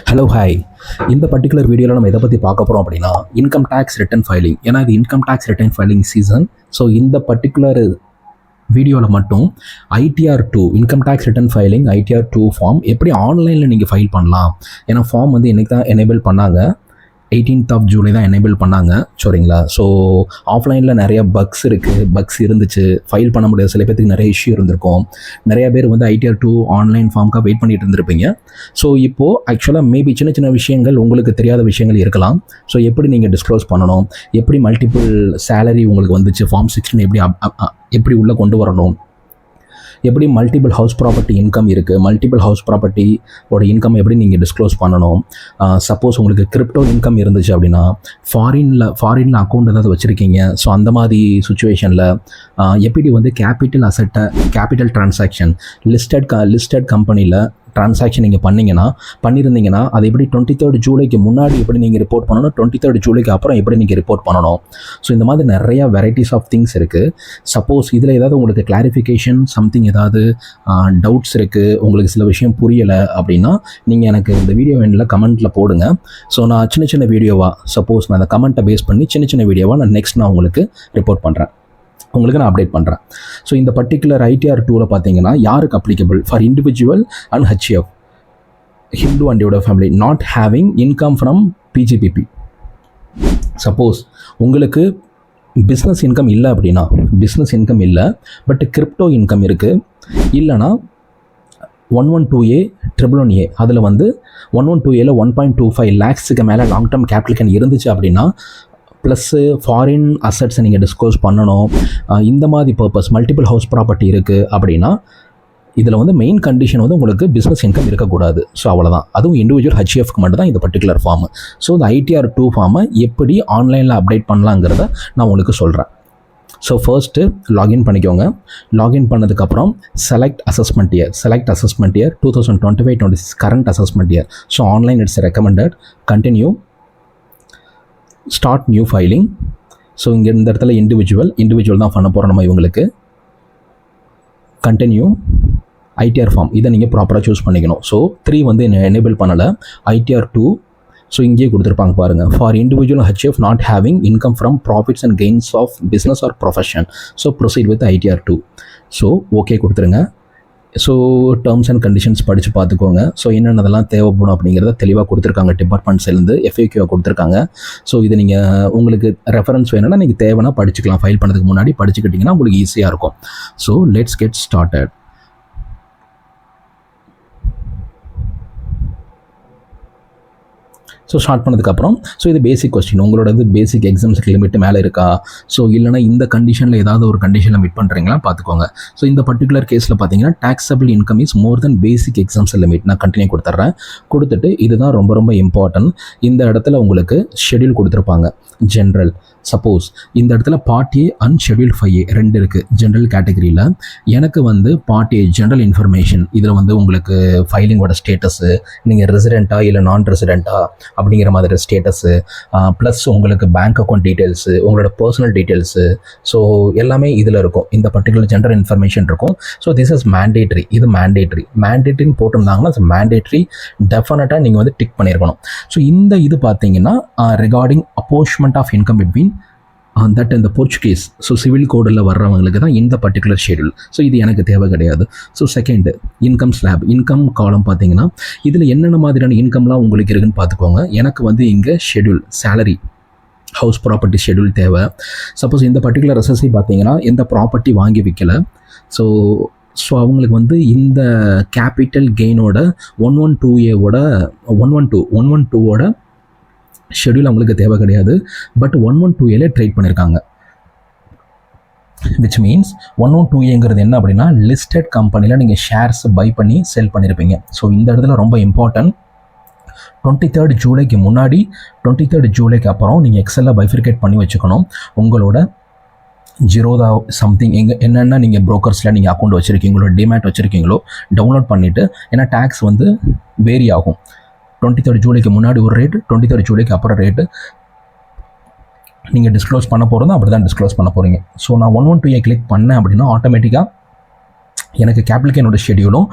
Hello hi. இந்த particular வீடியோவில் நம்ம எதை பற்றி பார்க்க போகிறோம் அப்படின்னா இன்கம் டேக்ஸ் ரிட்டர்ன் ஃபைலிங். ஏன்னா இது income tax return filing season. So இந்த பர்டிகுலர் வீடியோவில் மட்டும் ITR2 income tax return filing ITR2 form எப்படி ஆன்லைனில் நீங்கள் ஃபைல் பண்ணலாம். ஏன்னா ஃபார்ம் வந்து என்றைக்கு தான் எனேபிள் பண்ணாங்க, 18th of July தான் எனேபிள் பண்ணாங்க, சரிங்களா. ஸோ ஆஃப்லைனில் நிறைய பக்ஸ் இருந்துச்சு, ஃபைல் பண்ண முடியாது. சில பேருக்கு நிறைய இஷ்யூ இருந்திருக்கும். நிறைய பேர் வந்து ITR2 ஆன்லைன் ஃபார்முக்காக வெயிட் பண்ணிட்டு இருந்திருப்பீங்க. ஸோ இப்போது ஆக்சுவலாக மேபி சின்ன சின்ன விஷயங்கள் உங்களுக்கு தெரியாத விஷயங்கள் இருக்கலாம். ஸோ எப்படி நீங்கள் டிஸ்க்ளோஸ் பண்ணணும், எப்படி மல்டிபிள் சேலரி உங்களுக்கு வந்துச்சு, ஃபார்ம் 16 எப்படி உள்ளே கொண்டு வரணும், எப்படி மல்டிபிள் ஹவுஸ் ப்ராப்பர்ட்டி இன்கம் இருக்குது, மல்டிபிள் ஹவுஸ் ப்ராப்பர்ட்டியோட இன்கம் எப்படி நீங்கள் டிஸ்க்ளோஸ் பண்ணணும். சப்போஸ் உங்களுக்கு கிரிப்டோ இன்கம் இருந்துச்சு அப்படின்னா ஃபாரினில் அக்கௌண்ட் ஏதாவது வச்சுருக்கீங்க. ஸோ அந்த மாதிரி சுச்சுவேஷனில் எப்படி வந்து கேபிட்டல் ட்ரான்சாக்ஷன் லிஸ்டட் கம்பெனியில் ட்ரான்சாக்ஷன் நீங்கள் பண்ணியிருந்தீங்கன்னா அது எப்படி 23rd ஜூலைக்கு முன்னாடி எப்படி நீங்கள் ரிப்போர்ட் பண்ணணும், 23rd ஜூலைக்கு அப்புறம் எப்படி நீங்கள் ரிப்போர்ட் பண்ணணும். ஸோ இந்த மாதிரி நிறையா வெரைட்டிஸ் ஆஃப் திங்ஸ் இருக்குது. சப்போஸ் இதில் ஏதாவது உங்களுக்கு கிளாரிஃபிகேஷன் சம்திங் ஏதாவது டவுட்ஸ் இருக்குது, உங்களுக்கு சில விஷயம் புரியலை அப்படின்னா நீங்கள் எனக்கு இந்த வீடியோ எண்டில் கமெண்ட்டில் போடுங்க. ஸோ நான் சின்ன வீடியோவாக சப்போஸ் நான் அந்த கமெண்ட்டை பேஸ் பண்ணி சின்ன வீடியோவாக நான் உங்களுக்கு ரிப்போர்ட் பண்ணுறேன், உங்களுக்கு நான் அப்டேட் பண்ணுறேன். ஸோ இந்த பர்டிகுலர் ITR2 பார்த்தீங்கன்னா யாருக்கு applicable? For individual and HF, Hindu and divided family not having income from PGPP. Suppose உங்களுக்கு பிஸ்னஸ் இன்கம் இல்லை அப்படின்னா, பிஸ்னஸ் இன்கம் இல்லை பட் கிரிப்டோ இன்கம் இருக்குது, இல்லைனா 112A 111A அதில் வந்து 112Aல 1.25 lakhs மேலே லாங் டேர்ம் கேபிட்டல் கெயின் இருந்துச்சு அப்படின்னா, ப்ளஸ்ஸு ஃபாரின் அசட்ஸை நீங்கள் டிஸ்க்ளோஸ் பண்ணணும். இந்த மாதிரி பர்பஸ் மல்டிபிள் ஹவுஸ் ப்ராப்பர்ட்டி இருக்குது அப்படின்னா இதில் வந்து மெயின் கண்டிஷன் வந்து உங்களுக்கு பிஸ்னஸ் இன்கம் இருக்கக்கூடாது. ஸோ அவ்வளோதான். அதுவும் இண்டிவிஜுவல் HFக்கு மட்டும் தான் இந்த பர்டிகுலர் ஃபார்மு. ஸோ இந்த ITR2 ஃபார்மை எப்படி ஆன்லைனில் அப்டேட் பண்ணலாங்கிறத நான் உங்களுக்கு சொல்கிறேன். ஸோ ஃபர்ஸ்ட்டு லாகின் பண்ணிக்கோங்க. லாகின் பண்ணதுக்கப்புறம் select assessment year 2025-26 current assessment year. So online it's recommended. Continue, start new filing. So இங்கே இந்த இடத்துல இண்டிவிஜுவல் தான் பண்ண போகிறோம் நம்ம இவங்களுக்கு. கண்டினியூ ITR ஃபார்ம் இதை நீங்கள் ப்ராப்பராக சூஸ் பண்ணிக்கணும். ஸோ 3 வந்து எனேபிள் பண்ணலை, ITR2. ஸோ இங்கேயே கொடுத்துருப்பாங்க பாருங்கள், for individual HF not having income from profits and gains of business or profession. So proceed with ITR2. So okay கொடுத்துருங்க. ஸோ டேர்ம்ஸ் அண்ட் கண்டிஷன்ஸ் படித்து பார்த்துக்கோங்க. ஸோ என்னென்னதெல்லாம் தேவைப்படும் அப்படிங்கிறத தெளிவாக கொடுத்துருக்காங்க, டிபார்ட்மெண்ட்ஸ்லேருந்து FAQ கொடுத்துருக்காங்க. ஸோ இது நீங்கள் உங்களுக்கு ரெஃபரன்ஸ் வேணும்னா நீங்கள் தேவைன்னா படிச்சுக்கலாம். ஃபைல் பண்ணதுக்கு முன்னாடி படிச்சுக்கிட்டிங்கன்னா உங்களுக்கு ஈஸியாக இருக்கும். So let's get started. So start பண்ணதுக்கப்புறம் ஸோ இது பேசிக் கொஸ்டின், உங்களோட பேசிக் எக்ஸாம்ஸுக்கு லிமிட் மேலே இருக்கா, ஸோ இல்லைனா இந்த கண்டிஷனில் ஏதாவது ஒரு கண்டிஷனில் மீட் பண்ணுறீங்களா பார்த்துக்கோங்க. ஸோ இந்த பர்டிகுலர் கேஸில் பார்த்தீங்கன்னா taxable income is more then basic exams limit. நான் கண்டினியூ கொடுத்துட்டு இதுதான் ரொம்ப இம்பார்ட்டன்ட். இந்த இடத்துல உங்களுக்கு ஷெட்யூல் கொடுத்துருப்பாங்க. ஜென்ரல், சப்போஸ் இந்த இடத்துல part A and schedule 5A 2 இருக்குது ஜென்ரல் கேட்டகரியில். எனக்கு வந்து பார்ட் A ஜென்ரல் இன்ஃபர்மேஷன், இதில் வந்து உங்களுக்கு ஃபைலிங்கோட ஸ்டேட்டஸு, நீங்கள் ரெசிடெண்ட்டா இல்லை நான் ரெசிடெண்ட்டா அப்படிங்கிற மாதிரி ஸ்டேட்டஸு, ப்ளஸ் உங்களுக்கு பேங்க் அக்கௌண்ட் டீட்டெயில்ஸு, உங்களோட பர்சனல் டீட்டெயில்ஸு, ஸோ எல்லாமே இதில் இருக்கும். இந்த பர்டிகுலர் ஜென்ரல் இன்ஃபர்மேஷன் இருக்கும். So this is mandatory. இது மேண்டேட்ரின்னு போட்டிருந்தாங்கன்னா மேண்டேட்ரி டெஃபினட்டாக நீங்கள் வந்து டிக் பண்ணியிருக்கணும். ஸோ இது பார்த்தீங்கன்னா regarding apportionment of income between that இந்த போர்ச்சுகீஸ், ஸோ சிவில் கோடில் வர்றவங்களுக்கு தான் இந்த பர்டிகுலர் ஷெட்யூல். ஸோ இது எனக்கு தேவை கிடையாது. So second income slab, income காலம் பார்த்தீங்கன்னா இதில் என்னென்ன மாதிரியான இன்கம்லாம் உங்களுக்கு இருக்குன்னு பார்த்துக்கோங்க. எனக்கு வந்து இங்கே schedule salary, house property schedule தேவை. சப்போஸ் இந்த பர்டிகுலர் SSI பார்த்தீங்கன்னா எந்த ப்ராப்பர்ட்டி வாங்கி விற்கலை. ஸோ அவங்களுக்கு வந்து இந்த கேபிட்டல் கெயினோட 112ஓட ஷெட்யூல் அவங்களுக்கு தேவை கிடையாது. பட் 112Aல ட்ரேட் பண்ணியிருக்காங்க. விச் மீன்ஸ் 112Aங்கிறது என்ன அப்படின்னா லிஸ்டட் கம்பெனியில் நீங்கள் ஷேர்ஸ் பை பண்ணி செல் பண்ணியிருப்பீங்க. ஸோ இந்த இடத்துல ரொம்ப இம்பார்ட்டன்ட். 23rd ஜூலைக்கு முன்னாடி 23rd ஜூலைக்கு அப்புறம் நீங்கள் எக்ஸலில் பைஃபிரிகேட் பண்ணி வச்சுக்கணும். உங்களோட ஜீரோதா சம்திங் என்னென்ன நீங்கள் ப்ரோக்கர்ஸில் நீங்கள் அக்கௌண்ட் வச்சுருக்கீங்களோ, டிமேட் வச்சுருக்கீங்களோ டவுன்லோட் பண்ணிவிட்டு, ஏன்னா டேக்ஸ் வந்து வேரி ஆகும். 23rd ஜூலைக்கு முன்னாடி ஒரு ரேட்டு, 23rd ஜூலைக்கு அப்புறம் ரேட்டு நீங்கள் டிஸ்க்ளோஸ் பண்ண போகிறதும் அப்படி தான் டிஸ்க்ளோஸ் பண்ண போகிறீங்க. ஸோ நான் 112A கிளிக் பண்ணேன் அப்படின்னா ஆட்டோமேட்டிக்காக எனக்கு கேப்லிகேனோட ஷெடியூலும்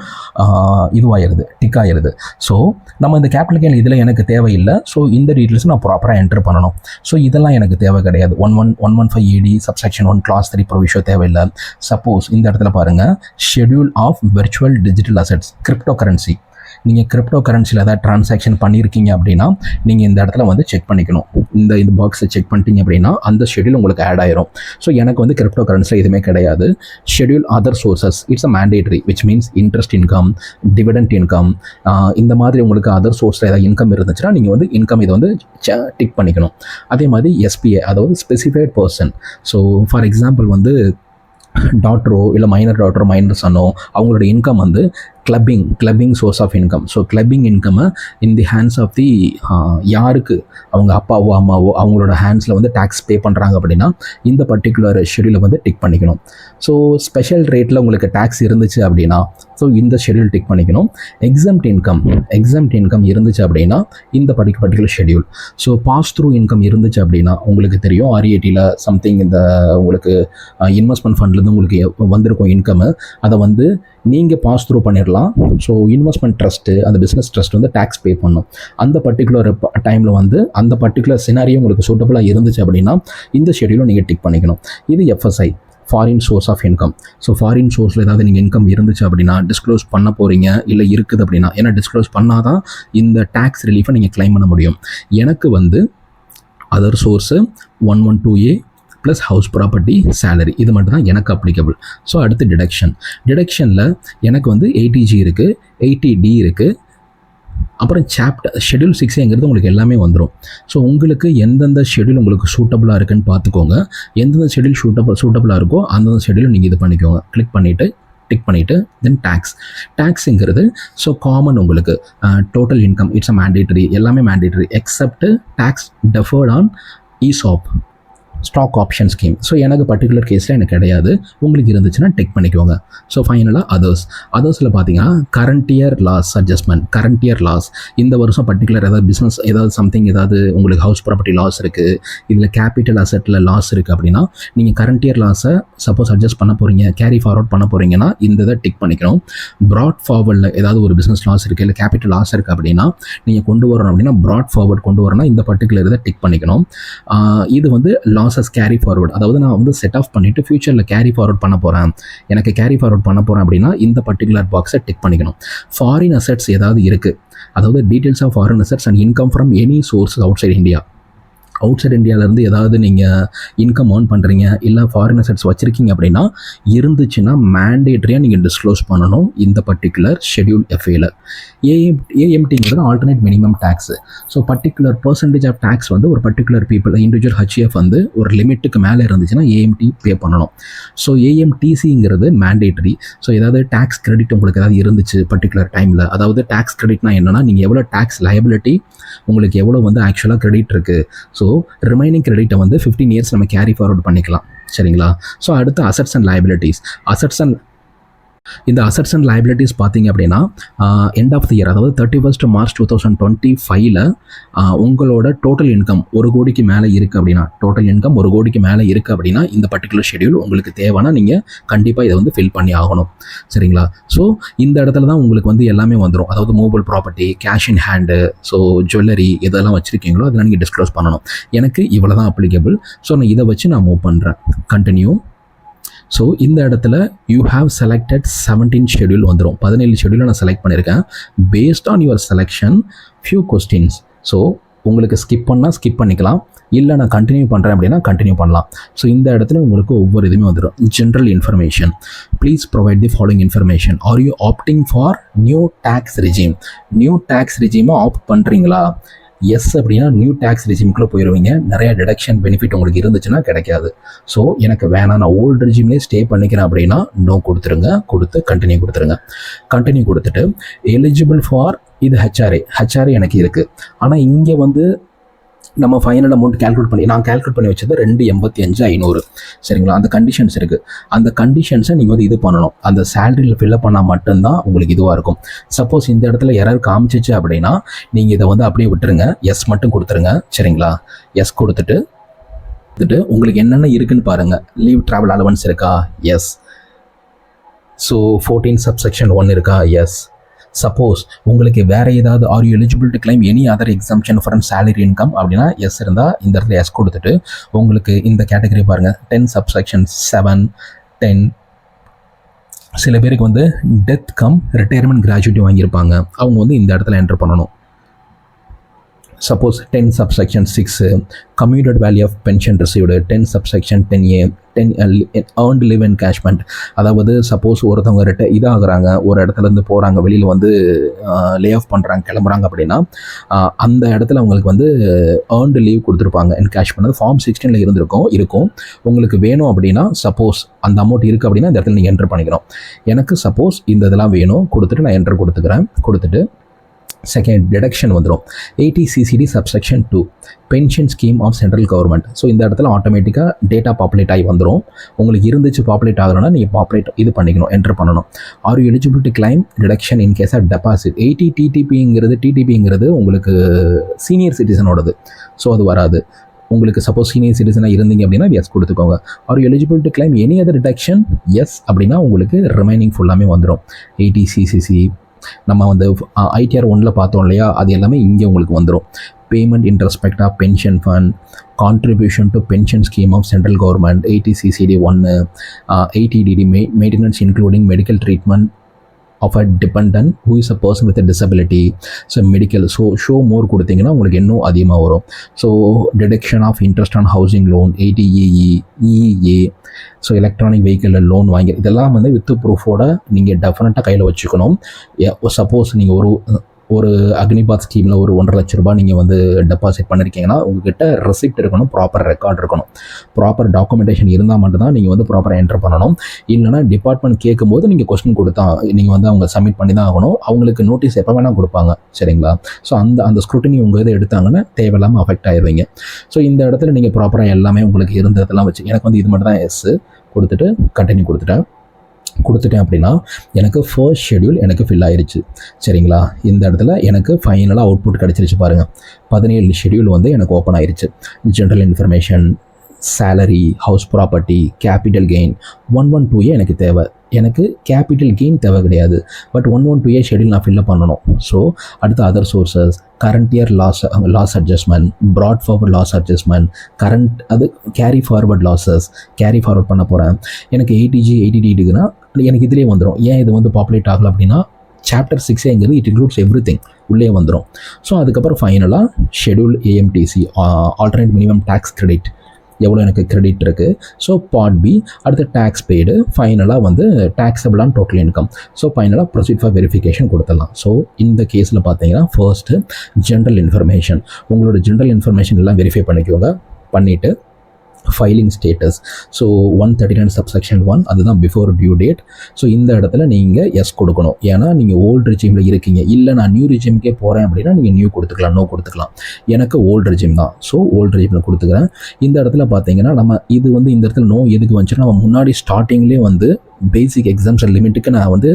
இதுவாகிடுது, டிக் ஆகிடுது. ஸோ நம்ம இந்த கேப்லிகேன் இதில் எனக்கு தேவையில்லை. ஸோ இந்த டீட்டெயில்ஸ் நான் ப்ராப்பராக என்டர் பண்ணணும். ஸோ இதெல்லாம் எனக்கு தேவை கிடையாது. 115 AD சப்செக்ஷன் 1 clause 3 ப்ரொவிஷன் தேவையில்லை. சப்போஸ் இந்த இடத்துல பாருங்கள், schedule of virtual digital assets, cryptocurrency. நீங்கள் கிரிப்டோ கரன்சியில் ஏதாவது ட்ரான்சாக்ஷன் பண்ணியிருக்கீங்க அப்படின்னா நீங்கள் இந்த இடத்துல வந்து செக் பண்ணிக்கணும். இந்த பாக்ஸை செக் பண்ணிட்டீங்க அப்படின்னா அந்த ஷெடியூல் உங்களுக்கு ஆட் ஆயிரும். ஸோ எனக்கு வந்து கிரிப்டோ கரன்சியில் எதுவுமே கிடையாது. Schedule other sources, it's a mandatory, which means interest income, dividend income, இந்த மாதிரி உங்களுக்கு அதர் சோர்ஸில் ஏதாவது இன்கம் இருந்துச்சுன்னா நீங்கள் வந்து இன்கம் இதை வந்து டிக் பண்ணிக்கணும். அதே மாதிரி SPA, அதாவது specified person. So for example வந்து டாட்டரோ இல்லை மைனர் சன்னோ அவங்களோட இன்கம் வந்து clubbing source of income. So clubbing இன்கம்மை in the hands of the யாருக்கு அவங்க அப்பாவோ அம்மாவோ அவங்களோட ஹேண்ட்ஸில் வந்து டேக்ஸ் பே பண்ணுறாங்க அப்படின்னா இந்த பர்டிகுலர் ஷெடியூலை வந்து டிக் பண்ணிக்கணும். ஸோ ஸ்பெஷல் ரேட்டில் உங்களுக்கு டேக்ஸ் இருந்துச்சு அப்படின்னா ஸோ இந்த ஷெடியூல் டிக் பண்ணிக்கணும். எக்ஸம்ட் இன்கம் இருந்துச்சு அப்படின்னா இந்த particular schedule. So pass through income இருந்துச்சு அப்படின்னா உங்களுக்கு தெரியும் REATயில் சம்திங் இந்த உங்களுக்கு இன்வெஸ்ட்மெண்ட் ஃபண்ட்லேருந்து உங்களுக்கு வந்திருக்கும் இன்கம்மு அதை வந்து நீங்கள் பாஸ் த்ரூ பண்ணிடலாம். ஸோ இன்வெஸ்ட்மெண்ட் ட்ரஸ்ட்டு, அந்த பிஸ்னஸ் ட்ரஸ்ட் வந்து டேக்ஸ் பே பண்ணும். அந்த பர்டிகுலர் டைமில் வந்து அந்த பர்டிகுலர் சினாரியோ உங்களுக்கு சூட்டபுளாக இருந்துச்சு அப்படின்னா இந்த ஷெடியூலும் நீங்கள் டிக் பண்ணிக்கணும். இது FSI, foreign source of income. So foreign சோர்ஸில் ஏதாவது நீங்கள் இன்கம் இருந்துச்சு அப்படின்னா டிஸ்க்ளோஸ் பண்ண போகிறீங்க, இல்லை இருக்குது அப்படின்னா, ஏன்னா டிஸ்க்ளோஸ் பண்ணால் தான் இந்த டேக்ஸ் ரிலீஃபை நீங்கள் கிளைம் பண்ண முடியும். எனக்கு வந்து other source 112A plus house property, salary, இது மட்டும் தான் எனக்கு அப்ளிகபிள். ஸோ அடுத்து டிடக்ஷனில் எனக்கு வந்து 80G இருக்குது, 80D இருக்குது, அப்புறம் ஷெடியூல் 6Aங்கிறது உங்களுக்கு எல்லாமே வந்துடும். ஸோ உங்களுக்கு எந்தெந்த ஷெடியூல் உங்களுக்கு சூட்டபுளாக இருக்குன்னு பார்த்துக்கோங்க. எந்தெந்த ஷெடியூல் சூட்டபுளாக இருக்கோ அந்தந்த ஷெடியூல் நீங்கள் இது பண்ணிக்கோங்க. கிளிக் பண்ணிவிட்டு டிக் பண்ணிவிட்டு தென் டேக்ஸுங்கிறது ஸோ காமன் உங்களுக்கு total income, it's a mandatory, எல்லாமே mandatory except tax deferred on ESOP, stock option scheme. So எனக்கு பர்டிகுலர் கேஸில் எனக்கு கிடையாது. உங்களுக்கு இருந்துச்சுன்னா டிக் பண்ணிக்கோங்க. ஸோ ஃபைனலாக அதர்ஸில் பார்த்தீங்கன்னா கரண்ட் இயர் லாஸ், இந்த வருஷம் பர்டிகுலர் ஏதாவது பிஸ்னஸ் ஏதாவது சம்திங் ஏதாவது உங்களுக்கு ஹவுஸ் ப்ராப்பர்ட்டி லாஸ் இருக்குது, இதில் கேபிட்டல் அசெட்டில் லாஸ் இருக்குது அப்படின்னா நீங்கள் கரண்ட் இயர் லாஸை சப்போஸ் அட்ஜஸ்ட் பண்ண போகிறீங்க, கேரி ஃபார்வர்ட் பண்ண போகிறீங்கன்னா இந்த இதை டிக் பண்ணிக்கணும். ப்ராட் ஃபார்வர்டில் ஏதாவது ஒரு பிஸ்னஸ் லாஸ் இருக்குது, இல்லை கேபிட்டல் லாஸ் இருக்குது அப்படின்னா நீங்கள் கொண்டு வரணும் அப்படின்னா ப்ராட் ஃபார்வர்ட் கொண்டு வரணும், இந்த பர்டிகுலர் இதை டிக் பண்ணிக்கணும். இது வந்து லாஸஸ் கேரி ஃபார்வர்ட், அதாவது நான் வந்து செட் ஆஃப் பண்ணிவிட்டு ஃபியூச்சரில் கேரி ஃபார்வர்ட் பண்ண போகிறேன், எனக்கு கேரி ஃபார்வர்ட் பண்ண போகிறேன் அப்படின்னா இந்த பர்டிகுலர் பாக்ஸை டிக் பண்ணிக்கணும். ஃபாரின் அசெட்ஸ் ஏதாவது இருக்குது, அதாவது details of foreign assets and income from any source outside இந்தியாவிலேருந்து ஏதாவது நீங்கள் இன்கம் ஏர்ன் பண்ணுறீங்க, இல்லை ஃபாரின் அசெட்ஸ் வச்சுருக்கீங்க அப்படின்னா இருந்துச்சுன்னா மேண்டேட்ரியாக நீங்கள் டிஸ்க்ளோஸ் பண்ணணும் இந்த பர்டிகுலர் ஷெடியூல் FAல. AMTங்கிறது alternate minimum tax. So particular percentage of tax வந்து ஒரு பர்டிகுலர் பீப்புள் இண்டிவிஜுவல் HF வந்து ஒரு லிமிட்டுக்கு மேலே இருந்துச்சுன்னா AMT பே பண்ணணும். ஸோ AMTCங்கிறது மேண்டேட்ரி. ஸோ ஏதாவது டேக்ஸ் கிரெடிட் உங்களுக்கு ஏதாவது இருந்துச்சு பர்டிகுலர் டைமில், அதாவது டேக்ஸ் கிரெடிட்னா என்னென்னா நீங்கள் எவ்வளோ டேக்ஸ் லயபிலிட்டி உங்களுக்கு எவ்வளோ வந்து ஆக்சுவலாக கிரெடிட் இருக்குது. ஸோ ரிமைனிங் கிரெடிட்டை வந்து 15 இயர்ஸ் நம்ம கேரி ஃபார்வர்ட் பண்ணிக்கலாம். சரிங்களா? ஸோ அடுத்து அசெட்ஸ் அண்ட் லயபிலிட்டிஸ். இந்த அசெட்ஸ் அண்ட் லைபிலிட்டிஸ் பார்த்தீங்க அப்படின்னா எண்ட் ஆஃப் தி இயர், அதாவது 31st March 2025 உங்களோட டோட்டல் இன்கம் 1 கோடிக்கு மேலே இருக்குது அப்படின்னா இந்த பர்டிகுலர் ஷெடியூல் உங்களுக்கு தேவைன்னா நீங்கள் கண்டிப்பாக இதை வந்து ஃபில் பண்ணி ஆகணும். சரிங்களா? ஸோ இந்த இடத்துல தான் உங்களுக்கு வந்து எல்லாமே வந்துடும். அதாவது movable property, cash in hand, so jewellery எதெல்லாம் வச்சுருக்கீங்களோ அதெல்லாம் நீங்கள் டிஸ்க்ளோஸ் பண்ணணும். எனக்கு இவ்வளோ தான் அப்ளிகபிள். ஸோ நான் இதை வச்சு நான் மூவ் பண்ணுறேன். கண்டினியூ. ஸோ இந்த இடத்துல யூ ஹாவ் செலக்டட் 17 ஷெடியூல் வந்துடும். 17 ஷெடியூலை நான் செலக்ட் பண்ணியிருக்கேன். Based on your selection few questions. So உங்களுக்கு ஸ்கிப் பண்ணிக்கலாம், இல்லை நான் கண்டினியூ பண்ணுறேன் அப்படின்னா கண்டினியூ பண்ணலாம். ஸோ இந்த இடத்துல உங்களுக்கு ஒவ்வொரு இதுவுமே வந்துடும். General information, please provide the following information. Are you opting for new tax ரிஜிமை ஆப்ட் பண்ணுறீங்களா? எஸ் அப்படின்னா நியூ டேக்ஸ் ரெஜிமுக்குள்ளே போயிடுவீங்க. நிறைய டிடக்ஷன் பெனிஃபிட் உங்களுக்கு இருந்துச்சுன்னா கிடைக்காது. ஸோ எனக்கு வேணாம், நான் ஓல்டு ரெஜிம்லேயே ஸ்டே பண்ணிக்கிறேன் அப்படின்னா நோ கொடுத்து கண்டினியூ கொடுத்துட்டு எலிஜிபிள் ஃபார் இது ஹெச்ஆர்ஏ எனக்கு இருக்குது. ஆனால் இங்கே வந்து நம்ம ஃபைனல் அமௌண்ட் நான் கால்குலேட் பண்ணி வச்சது 285,500. சரிங்களா? அந்த கண்டிஷன்ஸ் இருக்குது. அந்த கண்டிஷன்ஸை நீங்கள் வந்து இது பண்ணணும். அந்த சேலரியில் ஃபில்அப் பண்ணால் மட்டும்தான் உங்களுக்கு இதுவாக இருக்கும். சப்போஸ் இந்த இடத்துல எரர் காமிச்சிச்சு அப்படின்னா நீங்கள் இதை வந்து அப்படியே விட்டுருங்க, எஸ் மட்டும் கொடுத்துருங்க. சரிங்களா? எஸ் கொடுத்துட்டு உங்களுக்கு என்னென்ன இருக்குன்னு பாருங்கள். லீவ் ட்ராவல் அலவன்ஸ் இருக்கா? எஸ். ஸோ 14 subsection 1 இருக்கா? எஸ். சப்போஸ் உங்களுக்கு வேறு ஏதாவது R you eligible to claim any other exemption from salary income அப்படின்னா எஸ் இருந்தால் இந்த இடத்துல எஸ் கொடுத்துட்டு உங்களுக்கு இந்த கேட்டகரி பாருங்கள் 10 subsection 7, 10. சில பேருக்கு வந்து டெத் கம் ரிட்டையர்மெண்ட் கிராஜுவிட்டி வாங்கியிருப்பாங்க, அவங்க வந்து இந்த இடத்துல என்ட்ரு பண்ணணும். Suppose 10 subsection 6 commuted value of pension received, 10 subsection 10A 10 earned live encashment. அதாவது சப்போஸ் ஒருத்தவங்க இதாகிறாங்க, ஒரு இடத்துலேருந்து போகிறாங்க, வெளியில் வந்து லே ஆஃப் பண்ணுறாங்க, கிளம்புறாங்க அப்படின்னா அந்த இடத்துல அவங்களுக்கு வந்து ஏர்ன்டு லீவ் கொடுத்துருப்பாங்க. என்கேஷ் பண்ணது ஃபார்ம் 16 இருக்கும். உங்களுக்கு வேணும் அப்படின்னா சப்போஸ் அந்த அமௌண்ட் இருக்குது அப்படின்னா இந்த இடத்துல நீங்கள் என்ட்ரு பண்ணிக்கணும். எனக்கு சப்போஸ் இந்த இதெல்லாம் வேணும் கொடுத்துட்டு நான் என்ட்ரு கொடுத்துட்டு செகண்ட் டிடக்ஷன் வந்துடும். 80 CCD subsection 2 pension scheme of central government. So இந்த இடத்துல ஆட்டோமேட்டிக்காக டேட்டா பாப்புலேட் ஆகி வந்துடும். உங்களுக்கு இருந்துச்சு பாப்புலேட் ஆகணும்னா நீங்கள் பாப்புலேட் இது பண்ணிக்கணும், என்ட்ரு பண்ணணும். Are you eligible to claim deduction in case of deposit. 80 TTPங்கிறது உங்களுக்கு சீனியர் சிட்டிசனோடது, ஸோ அது வராது. உங்களுக்கு சப்போஸ் சீனியர் சிட்டிசனாக இருந்தீங்க அப்படின்னா எஸ் கொடுத்துக்கோங்க. Are you eligible to claim any other deduction? Yes அப்படின்னா உங்களுக்கு ரிமைனிங் ஃபுல்லாமே வந்துடும். 80 CCC நம்ம வந்து ITR 1 பார்த்தோம் இல்லையா, அது எல்லாமே இங்கே உங்களுக்கு வந்துடும். Payment in respect of pension fund, contribution to pension scheme of central government 80 CCD 1, 80 DD maintenance including medical treatment of a dependent who is a person with a disability. So medical show more கொடுத்தீங்கன்னா உங்களுக்கு இன்னும் அதிகமாக வரும். So deduction of interest on housing loan 80 EE. So electronic வெஹிக்கிளில் loan வாங்கி இதெல்லாம் வந்து with ப்ரூஃபோட நீங்கள் டெஃபினட்டாக கையில் வச்சுக்கணும். சப்போஸ் நீங்கள் ஒரு அக்னிபாத் ஸ்கீமில் ஒரு 1.5 லட்ச ரூபாய் நீங்கள் வந்து டெபாசிட் பண்ணியிருக்கீங்கன்னா உங்கள்கிட்ட ரெசிப்ட் இருக்கணும், ப்ராப்பர் ரெக்கார்ட் இருக்கணும், ப்ராப்பர் டாக்குமெண்டேஷன் இருந்தால் மட்டும்தான் நீங்கள் வந்து ப்ராப்பராக என்ட்ரு பண்ணணும். இல்லைனா டிபார்ட்மெண்ட் கேட்கும்போது நீங்கள் கொஸ்டின் கொடுத்தா நீங்கள் வந்து அவங்க சப்மிட் பண்ணி தான் ஆகணும். அவங்களுக்கு நோட்டீஸ் எப்போ வேணால் கொடுப்பாங்க, சரிங்களா? ஸோ அந்த ஸ்க்ரூட்டினி உங்கள் இதை எடுத்தாங்கன்னா தேவையில்லாமல் அஃபெக்ட் ஆயிடுவீங்க. ஸோ இந்த இடத்துல நீங்கள் ப்ராப்பராக எல்லாமே உங்களுக்கு இருந்ததெல்லாம் வச்சு எனக்கு வந்து இது மட்டும் தான் எஸ் கொடுத்துட்டு கண்டினியூ கொடுத்துட்டேன் அப்படின்னா எனக்கு ஃபர்ஸ்ட் ஷெடியூல் எனக்கு ஃபில் ஆயிடுச்சு, சரிங்களா? இந்த இடத்துல எனக்கு ஃபைனலாக அவுட்புட் கிடச்சிருச்சு பாருங்கள். 17 ஷெடியூல் வந்து எனக்கு ஓப்பன் ஆயிடுச்சு. General information, salary, house property, capital gain 112A எனக்கு தேவை. எனக்கு கேபிட்டல் கெயின் தேவை கிடையாது, பட் 112A ஷெடியூல் நான் ஃபில்லப் பண்ணணும். ஸோ அடுத்து other sources, current year loss adjustment, brought forward loss adjustment, அது carry forward losses carry forward பண்ண போகிறேன். எனக்கு 80D இருக்குன்னா எனக்கு இதிலே வந்துடும். ஏன் இது வந்து பாப்புலேட் ஆகலை அப்படின்னா சாப்டர் 6ங்கிறது இட் இன்க்ளூட்ஸ் எவ்ரிதிங் உள்ளே வந்துடும். ஸோ அதுக்கப்புறம் ஃபைனலாக schedule AMTC alternate minimum tax credit எவ்வளோ எனக்கு கிரெடிட் இருக்குது. ஸோ பார்ட் பி அடுத்து டேக்ஸ் பெய்டு, ஃபைனலாக வந்து taxable on total income. So ஃபைனலாக ப்ரொசீட் ஃபார் வெரிஃபிகேஷன் கொடுத்துடலாம். ஸோ இந்த கேஸில் பார்த்தீங்கன்னா ஃபர்ஸ்ட்டு ஜென்ரல் இன்ஃபர்மேஷன், உங்களோட ஜென்ரல் இன்ஃபர்மேஷன் எல்லாம் வெரிஃபை பண்ணிவிட்டு ஃபைலிங் ஸ்டேட்டஸ். ஸோ 139 subsection 1 அதுதான் பிஃபோர் டியூ டேட். ஸோ இந்த இடத்துல நீங்கள் எஸ் கொடுக்கணும். ஏன்னா நீங்கள் ஓல்டு ரிஜிமில் இருக்கீங்க. இல்லை நான் நியூ ரிஜிமுக்கே போகிறேன் அப்படின்னா நீங்கள் நியூ கொடுத்துக்கலாம், நோ கொடுத்துக்கலாம். எனக்கு ஓல்டு ரிஜிம் தான், ஸோ ஓல்டு ரிஜிமில் கொடுத்துக்கிறேன். இந்த இடத்துல பார்த்தீங்கன்னா நம்ம இது வந்து இந்த இடத்துல நோ எதுக்கு வந்துச்சுன்னா நம்ம முன்னாடி ஸ்டார்டிங்லேயே வந்து பேசிக் எக்ஸாம்ஸ் லிமிட்டுக்கு நான் வந்து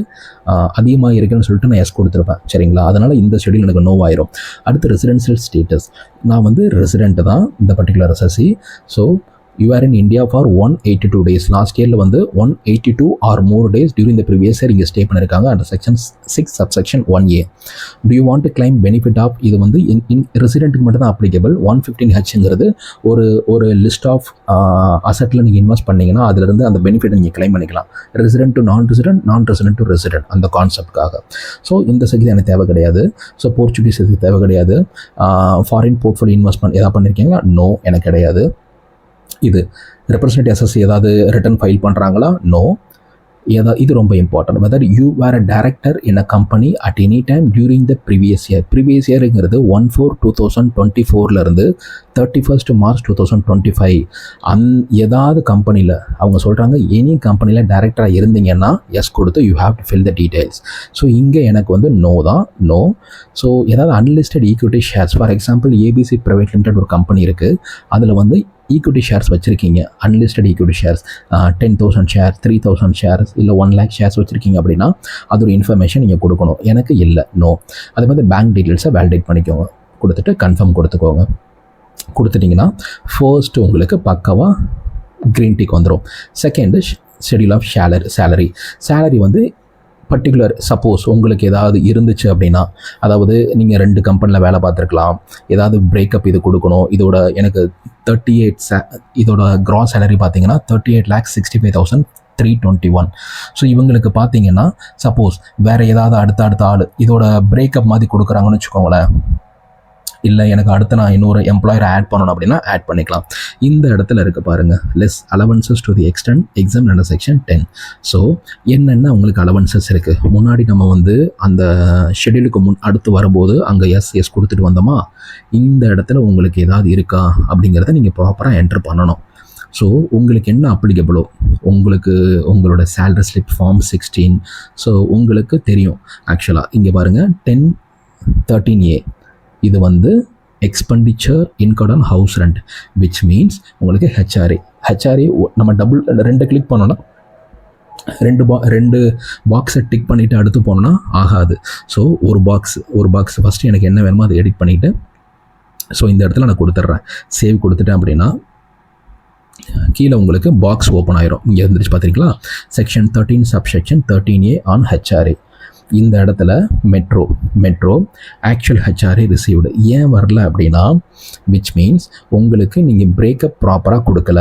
அதிகமாக இருக்குன்னு சொல்லிட்டு நான் எஸ் கொடுத்துருப்பேன், சரிங்களா? அதனால் இந்த ஷெடியூல் எனக்கு நோ ஆயிரும். அடுத்து ரெசிடென்ஷியல் ஸ்டேட்டஸ், நான் வந்து ரெசிடென்ட் தான் இந்த particular SSC. So you are in India for 182 days. Last இயரில் வந்து 182 or more days during the previous year இங்கே ஸ்டே பண்ணியிருக்காங்க. Under section 6 subsection 1A. Do you want to claim benefit of, இது வந்து ரெசிடென்ட்டுக்கு மட்டும் தான் அப்ளிகபிள். 115Hங்கிறது ஒரு லிஸ்ட் ஆஃப் அசட்டில் நீங்கள் இன்வெஸ்ட் பண்ணிங்கன்னா அதிலிருந்து அந்த பெனிஃபிட்டை நீங்கள் கிளைம் பண்ணிக்கலாம். ரெசிடென்ட் டு நான் ரெசிடென்ட் டு ரெசிடென்ட் அந்த கான்செப்ட்காக. ஸோ இந்த செக்ஷன் எனக்கு தேவை கிடையாது. ஸோ போர்ச்சுகீஸ் இதுக்கு தேவை கிடையாது. ஃபாரின் போர்ட்ஃபோலியோ இன்வெஸ்ட்மெண்ட் எதாவது பண்ணியிருக்கீங்களா? நோ, எனக்கு கிடையாது. இது ரெப்ரசன்டேட்டிவ் SSC ஏதாவது ரிட்டர்ன் ஃபைல் பண்ணுறாங்களா? நோ. இது ரொம்ப important. Whether you were a director in a company at any time during the previous இயருங்கிறது 1/4/2024 31 March 2025. ஏதாவது கம்பெனியில் அவங்க சொல்கிறாங்க எனி கம்பெனியில் டைரக்டராக இருந்தீங்கன்னா எஸ் கொடுத்து you have to fill the details. So இங்கே எனக்கு வந்து நோ தான், நோ. ஸோ ஏதாவது unlisted equity shares, for example ABC private limited ஒரு கம்பெனி இருக்குது, அதில் வந்து ஈக்விட்டி ஷேர்ஸ் வச்சுருக்கீங்க, unlisted equity shares 10,000 shares 3,000 shares இல்லை 1 lakh ஷேர்ஸ் வச்சுருக்கீங்க அப்படின்னா அது ஒரு இன்ஃபர்மேஷன் நீங்கள் கொடுக்கணும். எனக்கு இல்லை, நோ. அதே மாதிரி பேங்க் டீட்டெயில்ஸை வேலிடேட் பண்ணிக்கோங்க, கொடுத்துட்டு கன்ஃபார்ம் கொடுத்துட்டிங்கன்னா ஃபர்ஸ்ட்டு உங்களுக்கு பக்காவாக க்ரீன் டிக் வந்துடும். செகண்டு ஷெடியூல் ஆஃப் சேலரி வந்து பர்டிகுலர் சப்போஸ் உங்களுக்கு ஏதாவது இருந்துச்சு அப்படின்னா, அதாவது நீங்கள் 2 கம்பெனியில் வேலை பார்த்துருக்கலாம், ஏதாவது பிரேக்கப் இது கொடுக்கணும், இதோட எனக்கு 38 இதோட கிராஸ் சேலரி பார்த்தீங்கன்னா 38,65,321. ஸோ இவங்களுக்கு பார்த்தீங்கன்னா சப்போஸ் வேறு ஏதாவது அடுத்த ஆள் இதோட பிரேக்கப் மாதிரி கொடுக்குறாங்கன்னு வச்சுக்கோங்களேன், இல்லை எனக்கு அடுத்து நான் இன்னொரு எம்ப்ளாயரை ஆட் பண்ணணும் அப்படின்னா ஆட் பண்ணிக்கலாம். இந்த இடத்துல இருக்க பாருங்கள், less allowances to the extend exam under section 10. So என்னென்ன உங்களுக்கு அலவன்சஸ் இருக்குது, முன்னாடி நம்ம வந்து அந்த ஷெடியூலுக்கு அடுத்து வரும்போது அங்கே எஸ் கொடுத்துட்டு வந்தோமா, இந்த இடத்துல உங்களுக்கு ஏதாவது இருக்கா அப்படிங்கிறத நீங்கள் ப்ராப்பராக என்ட்ரு பண்ணணும். ஸோ உங்களுக்கு என்ன அப்ளிகபிளோ, உங்களுக்கு உங்களோட சேலரி ஸ்லிப் ஃபார்ம் 16. ஸோ உங்களுக்கு தெரியும் ஆக்சுவலாக இங்கே பாருங்கள் 1013A இது வந்து expenditure incurred on house rent, which means உங்களுக்கு ஹெச்ஆர்ஏ நம்ம ரெண்டு கிளிக் பண்ணோன்னா ரெண்டு பாக்ஸை டிக் பண்ணிவிட்டு அடுத்து போனோன்னா ஆகாது. ஸோ ஒரு பாக்ஸ் ஃபஸ்ட்டு எனக்கு என்ன வேணுமோ அதை எடிட் பண்ணிவிட்டு ஸோ இந்த இடத்துல நான் கொடுத்துட்றேன். சேவ் கொடுத்துட்டேன் அப்படின்னா கீழே உங்களுக்கு பாக்ஸ் ஓப்பன் ஆயிரும். இங்கே இருந்துச்சு பார்த்திங்களா, section 13 subsection 13A on HRA. இந்த இடத்துல மெட்ரோ ஆக்சுவல் ஹெச்ஆர்ஏ ரிசீவ்டு ஏன் வரல அப்படின்னா, விச் மீன்ஸ் உங்களுக்கு நீங்கள் பிரேக்கப் ப்ராப்பராக கொடுக்கல.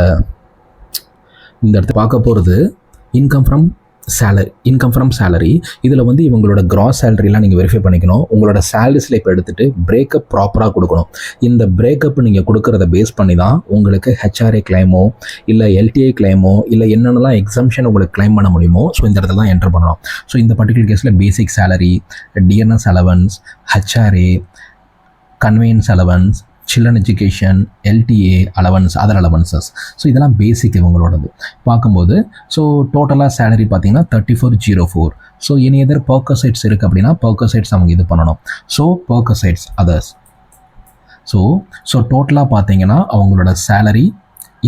இந்த இடத்துல பார்க்க போகிறது இன்கம் ஃப்ரம் சேலரி. இதில் வந்து இவங்களோட கிராஸ் சேலரிலாம் நீங்கள் வெரிஃபை பண்ணிக்கணும். உங்களோட சேலரி ஸ்லிப் எடுத்துகிட்டு பிரேக்கப் ப்ராப்பராக கொடுக்கணும். இந்த பிரேக்கப் நீங்கள் கொடுக்குறத பேஸ் பண்ணி தான் உங்களுக்கு ஹெச்ஆர்ஏ கிளைமோ இல்லை எல்டிஐ கிளைமோ இல்லை என்னென்னலாம் எக்ஸம்ஷன் உங்களுக்கு கிளைம் பண்ண முடியுமோ ஸோ இந்த இடத்துல தான் என்ட்ரு பண்ணணும். ஸோ இந்த பர்டிகுலர் கேஸில் பேசிக் salary, DNS allowance, HRA, conveyance allowance, children education, LDA allowance, other allowances. So இதெல்லாம் பேசிக் இவங்களோடது பார்க்கும்போது. ஸோ டோட்டலாக சேலரி பார்த்தீங்கன்னா 3404. ஸோ இனி எதர் பர்கசைட்ஸ் இருக்குது அப்படின்னா பர்கசைட்ஸ் அவங்க இது பண்ணணும். So பர்கசைட்ஸ் others. ஸோ டோட்டலாக பார்த்தீங்கன்னா அவங்களோட சேலரி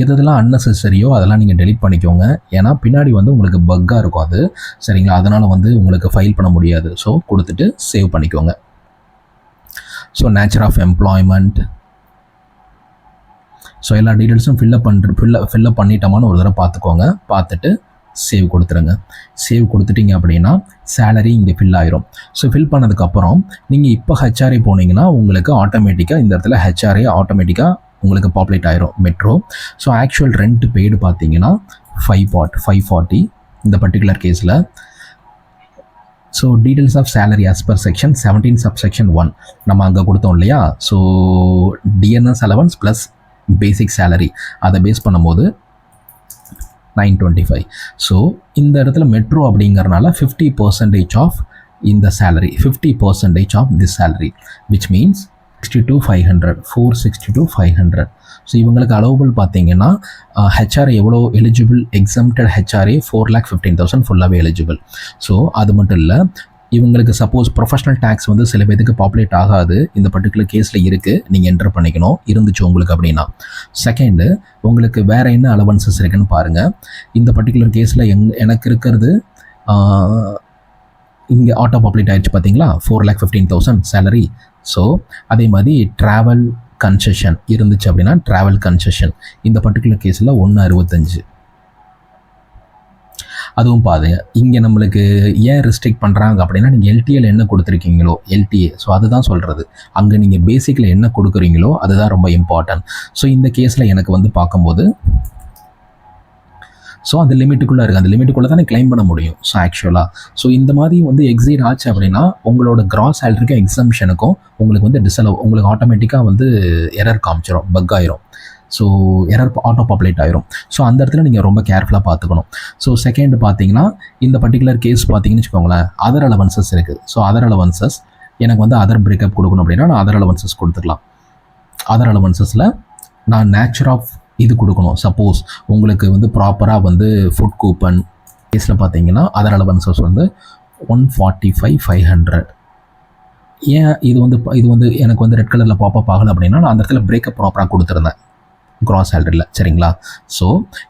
எதெல்லாம் அன்னெசரியோ அதெல்லாம் நீங்கள் டெலிட் பண்ணிக்கோங்க. ஏன்னா பின்னாடி வந்து உங்களுக்கு பக்காக இருக்கும் அது, சரிங்களா? அதனால் வந்து உங்களுக்கு ஃபைல் பண்ண முடியாது. ஸோ கொடுத்துட்டு சேவ் பண்ணிக்கோங்க. So nature of employment, so எல்லா டீட்டெயில்ஸும் ஃபில்லப் பண்ணிட்டோமான்னு ஒரு தடவை பார்த்துக்கோங்க. பார்த்துட்டு சேவ் கொடுத்துருங்க. சேவ் கொடுத்துட்டிங்க அப்படின்னா சேலரி இங்கே ஃபில் ஆயிரும். ஸோ ஃபில் பண்ணதுக்கப்புறம் நீங்கள் இப்போ ஹெச்ஆர்ஏ போனீங்கன்னா உங்களுக்கு ஆட்டோமேட்டிக்காக இந்த இடத்துல ஹெச்ஆர்ஏ ஆட்டோமேட்டிக்காக உங்களுக்கு பாப்புலேட் ஆயிரும் metro. So actual rent paid பார்த்தீங்கன்னா 540 இந்த பர்டிகுலர் கேஸில். So details of salary as per section 17 subsection 1 நம்ம அங்கே கொடுத்தோம் இல்லையா. So TNS allowance plus basic salary அதை பேஸ் பண்ணும்போது 925. ஸோ இந்த இடத்துல மெட்ரோ அப்படிங்கிறனால 50% ஆஃப் இந்த salary, 50% of this salary, which means 462,500. So இவங்களுக்கு அலோவபிள் பார்த்தீங்கன்னா ஹெச்ஆர்ஏ எவ்வளோ எலிஜிபிள், எக்ஸம்டட் ஹெச்ஆர்ஏ 4,15,000 ஃபுல்லாகவே எலிஜிபிள். ஸோ அது மட்டும் இல்லை, இவங்களுக்கு சப்போஸ் ப்ரொஃபஷனல் டேக்ஸ் வந்து சில பேருக்கு பாப்புலேட் ஆகாது, இந்த பர்டிகுலர் கேஸில் இருக்குது, நீங்கள் என்டர் பண்ணிக்கணும் இருந்துச்சு உங்களுக்கு அப்படின்னா. செகண்டு, உங்களுக்கு வேறு என்ன அலவன்சஸ் இருக்குன்னு பாருங்கள். இந்த பர்டிகுலர் கேஸில் எனக்கு இருக்கிறது இங்கே ஆட்டோ பாப்புலேட் ஆகிடுச்சு பார்த்தீங்களா, 4,15,000 சேலரி. ஸோ அதே மாதிரி ட்ராவல் கன்செஷன் இருந்துச்சு அப்படின்னா ட்ராவல் கன்செஷன் இந்த பர்டிகுலர் கேஸில் 165. அதுவும் பாருங்க, இங்கே நம்மளுக்கு ஏன் ரெஸ்ட்ரிக்ட் பண்ணுறாங்க அப்படின்னா நீங்கள் எல்டிஏல என்ன கொடுத்துருக்கீங்களோ எல்டிஏ, ஸோ அதுதான் சொல்கிறது. அங்கே நீங்கள் பேசிக்கில் என்ன கொடுக்குறீங்களோ அதுதான் ரொம்ப இம்பார்ட்டன்ட். ஸோ இந்த கேஸில் எனக்கு வந்து பார்க்கும்போது ஸோ அந்த லிமிட்டுக்குள்ளே இருக்குது, அந்த லிமிட்டுக்குள்ளே தானே கிளைம் பண்ண முடியும். ஸோ ஆக்சுவலாக ஸோ இந்த மாதிரி வந்து எக்ஸீட் ஆச்சு அப்படின்னா உங்களோட கிராஸ் சேலரிக்கும் எக்ஸம்ஷனுக்கும் உங்களுக்கு வந்து டிஸ்அலவ், உங்களுக்கு ஆட்டோமேட்டிக்காக வந்து எரர் காமிச்சிடும், பக் ஆயிரும். ஸோ எரர் ஆட்டோ பாப்புலேட் ஆயிரும். ஸோ அந்த இடத்துல நீங்கள் ரொம்ப கேர்ஃபுல்லாக பார்த்துக்கணும். ஸோ செகண்ட் பார்த்தீங்கன்னா இந்த பர்டிகுலர் கேஸ் பார்த்தீங்கன்னு வச்சுக்கோங்களேன், அதர் அலவன்சஸ் இருக்குது. ஸோ அதர் அலவன்சஸ் எனக்கு வந்து அதர் பிரேக்கப் கொடுக்கணும் அப்படின்னா நான் அதர் அலவன்சஸ் கொடுத்துக்கலாம். அதர் அலவன்சஸில் நான் நேச்சர் ஆஃப் இது கொடுக்கணும். சப்போஸ் உங்களுக்கு வந்து ப்ராப்பராக வந்து ஃபுட் கூப்பன் கேஸில் பார்த்தீங்கன்னா அதர் அலவன்சஸ் வந்து 145,500. ஏன் இது வந்து எனக்கு வந்து ரெட் கலரில் பாப்பப் ஆகலை அப்படின்னா நான் அந்த இடத்துல பிரேக்கப் ப்ராப்பராக கொடுத்துருந்தேன் கிராஸ் சேலரியில், சரிங்களா? ஸோ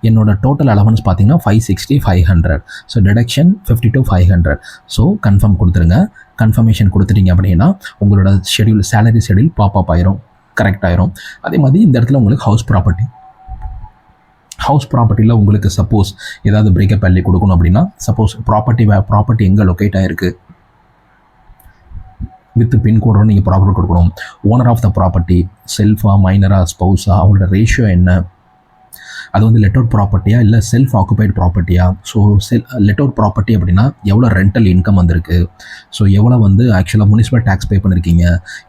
என்னோட டோட்டல் அலவன்ஸ் பார்த்தீங்கன்னா 560,500. So deduction 52,500. ஸோ கன்ஃபார்ம் கொடுத்துருங்க. கன்ஃபர்மேஷன் கொடுத்துட்டீங்க அப்படின்னா உங்களோட ஷெடியூல், சேலரி ஷெடியூல் பாப்பப் ஆயிரும், கரெக்ட் ஆயிரும். அதே மாதிரி இந்த இடத்துல உங்களுக்கு ஹவுஸ் ஹவுஸ் ப்ராப்பர்ட்டியில் உங்களுக்கு சப்போஸ் ஏதாவது பிரேக்கப் வேல்யூ கொடுக்கணும் அப்படின்னா, சப்போஸ் ப்ராப்பர்ட்டி எங்கே லொக்கேட் ஆகிருக்கு வித் பின்கோடோடு நீங்கள் ப்ராப்பர்ட்டி கொடுக்கணும். ஓனர் ஆஃப் த ப்ராப்பர்ட்டி செல்ஃபா, மைனரா, ஸ்பௌஸா, அவங்களோட ரேஷியோ என்ன, அது வந்து லெட் அவுட் ப்ராப்பர்ட்டியா இல்லை செல்ஃப் ஆக்குபைடு ப்ராப்பர்ட்டியா. ஸோ லெட் அவுட் ப்ராப்பர்ட்டி அப்படின்னா எவ்வளோ ரெண்டல் இன்கம் வந்திருக்கு, ஸோ எவ்வளோ வந்து ஆக்சுவலாக முனிசிபல் டேக்ஸ் பே பண்ணியிருக்கீங்க,